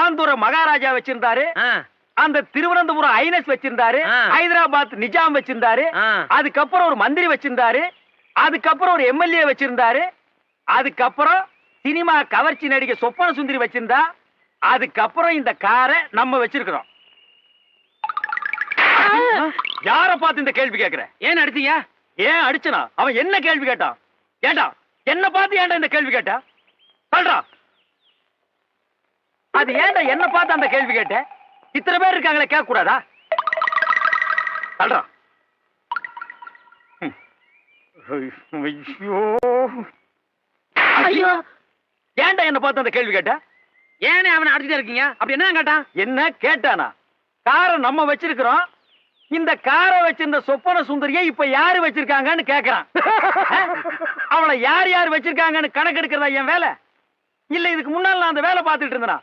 ஆந்தூர மகாராஜா வச்சிருந்தாரு, அந்த திருவனந்தபுரம் ஐனஸ் வச்சிருந்தாரு, ஹைதராபாத் நிஜாம் வச்சிருந்தாரு, அதுக்கப்புறம் ஒரு மந்திரி வச்சிருந்தாரு, அதுக்கப்புறம் ஒரு எம்எல்ஏ வச்சிருந்தாரு, அதுக்கப்புறம் சினிமா கவர்ச்சி நடிகை சொப்பன சுந்தரி வச்சிருந்தா, அதுக்கப்புறம் இந்த காரை நம்ம வச்சிருக்கிறோம். யார பார்த்து இந்த கேள்வி கேட்கிற? ஏன் அடிச்சீங்க? ஏன் அடிச்சனா? அவன் என்ன கேள்வி கேட்டான்? ஏண்டா என்ன பார்த்து ஏன்டா இந்த கேள்வி கேட்டா? சொல்றா. அது ஏன்டா என்ன பார்த்து அந்த கேள்வி கேட்ட? இத்தனை பேர் இருக்காங்களே, கேட்க கூடாதா? சொல்றா. ஐயோ ஐயோ, ஏன்டா என்ன பார்த்து அந்த கேள்வி கேட்ட? ஏனே அவனை அடிச்சுட்டே இருக்கீங்க? அப்படி என்ன கேட்டான்? என்ன கேட்டானா? காரை நம்ம வச்சிருக்கிறோம், இந்த காரை வச்சிருந்த சொப்பன சுந்தரியை இப்ப யாரு வச்சிருக்காங்கன்னு கேக்குறான். அவளை யார் யார் வச்சிருக்காங்கன்னு கணக்கு எடுக்கிறதா என் வேலை? இல்ல இதுக்கு முன்னால நான் அந்த வேலை பார்த்துட்டு இருந்தேனா?